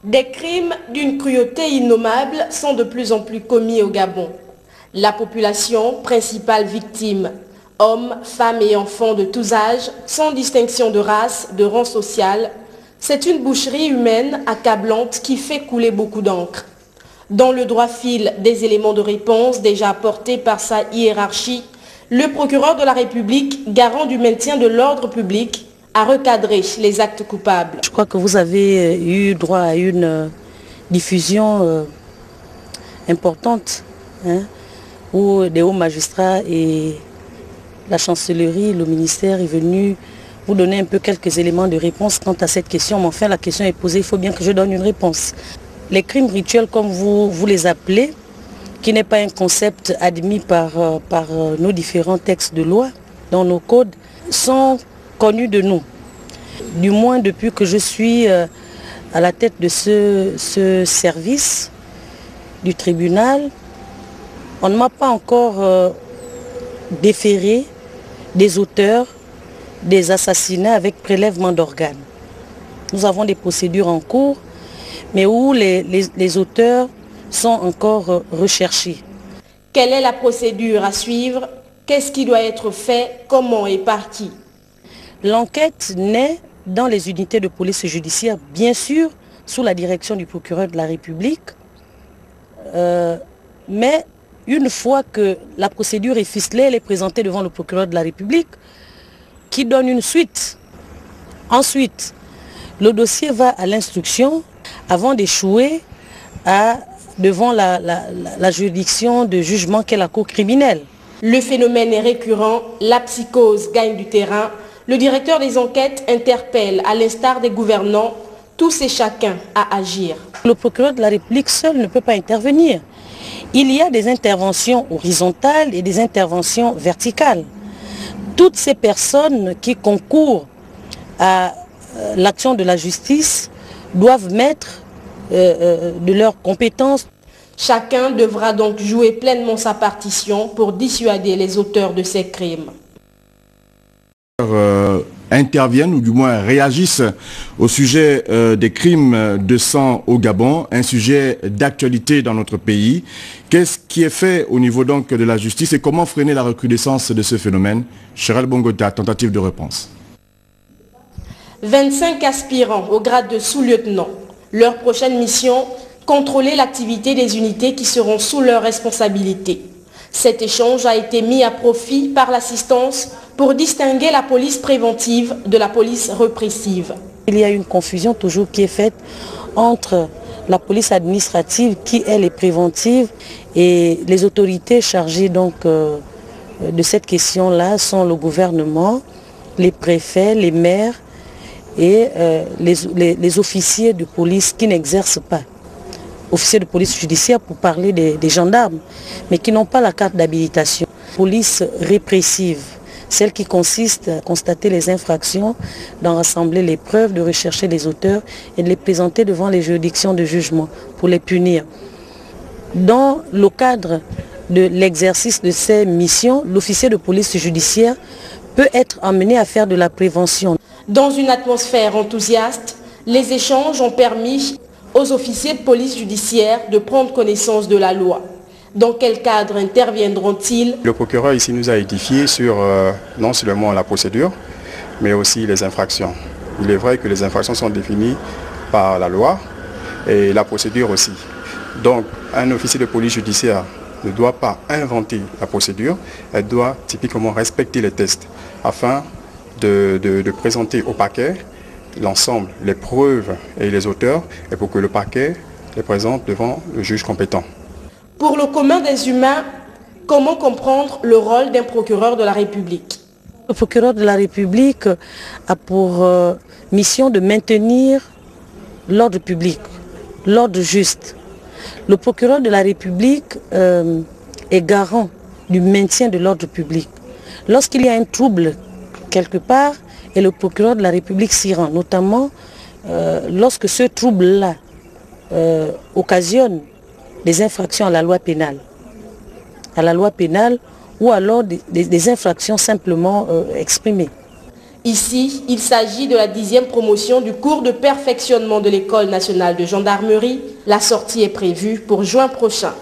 Des crimes d'une cruauté innommable sont de plus en plus commis au Gabon. La population, principale victime, hommes, femmes et enfants de tous âges, sans distinction de race, de rang social, c'est une boucherie humaine accablante qui fait couler beaucoup d'encre. Dans le droit fil des éléments de réponse déjà apportés par sa hiérarchie, le procureur de la République, garant du maintien de l'ordre public, a recadré les actes coupables. Je crois que vous avez eu droit à une diffusion importante, où des hauts magistrats et la chancellerie, le ministère est venu vous donner un peu quelques éléments de réponse quant à cette question. Mais enfin, la question est posée, il faut bien que je donne une réponse. Les crimes rituels, comme vous les appelez, qui n'est pas un concept admis par nos différents textes de loi, dans nos codes, sont connus de nous. Du moins depuis que je suis à la tête de ce service du tribunal, on ne m'a pas encore déféré des auteurs des assassinats avec prélèvement d'organes. Nous avons des procédures en cours, mais où les auteurs sont encore recherchés. Quelle est la procédure à suivre? Qu'est-ce qui doit être fait? Comment et par qui? L'enquête naît dans les unités de police judiciaire, bien sûr, sous la direction du procureur de la République. Mais une fois que la procédure est ficelée, elle est présentée devant le procureur de la République, qui donne une suite. Ensuite, le dossier va à l'instruction avant d'échouer devant la juridiction de jugement qu'est la cour criminelle. Le phénomène est récurrent, la psychose gagne du terrain. Le directeur des enquêtes interpelle, à l'instar des gouvernants, tous et chacun à agir. Le procureur de la République seul ne peut pas intervenir. Il y a des interventions horizontales et des interventions verticales. Toutes ces personnes qui concourent à l'action de la justice doivent mettre de leurs compétences. Chacun devra donc jouer pleinement sa partition pour dissuader les auteurs de ces crimes. Interviennent ou du moins réagissent au sujet des crimes de sang au Gabon, un sujet d'actualité dans notre pays. Qu'est-ce qui est fait au niveau donc de la justice et comment freiner la recrudescence de ce phénomène? Cheryl Bongota, tentative de réponse. 25 aspirants au grade de sous-lieutenant. Leur prochaine mission, contrôler l'activité des unités qui seront sous leur responsabilité. Cet échange a été mis à profit par l'assistance pour distinguer la police préventive de la police répressive. Il y a une confusion toujours qui est faite entre la police administrative qui elle est préventive et les autorités chargées donc de cette question-là sont le gouvernement, les préfets, les maires et les officiers de police qui n'exercent pas. Officiers de police judiciaire pour parler des gendarmes, mais qui n'ont pas la carte d'habilitation. Police répressive, celle qui consiste à constater les infractions, d'en rassembler les preuves, de rechercher les auteurs et de les présenter devant les juridictions de jugement pour les punir. Dans le cadre de l'exercice de ces missions, l'officier de police judiciaire peut être amené à faire de la prévention. Dans une atmosphère enthousiaste, les échanges ont permis aux officiers de police judiciaire de prendre connaissance de la loi. Dans quel cadre interviendront-ils? Le procureur ici nous a édifié sur non seulement la procédure, mais aussi les infractions. Il est vrai que les infractions sont définies par la loi et la procédure aussi. Donc un officier de police judiciaire ne doit pas inventer la procédure, elle doit typiquement respecter les tests afin de présenter au parquet l'ensemble, les preuves et les auteurs, et pour que le parquet les présente devant le juge compétent. Pour le commun des humains, comment comprendre le rôle d'un procureur de la République? Le procureur de la République a pour mission de maintenir l'ordre public, l'ordre juste. Le procureur de la République est garant du maintien de l'ordre public. Lorsqu'il y a un trouble quelque part, et le procureur de la République s'y rend, notamment lorsque ce trouble-là occasionne des infractions à la loi pénale. Ou alors des infractions simplement exprimées. Ici, il s'agit de la 10e promotion du cours de perfectionnement de l'École nationale de gendarmerie. La sortie est prévue pour juin prochain.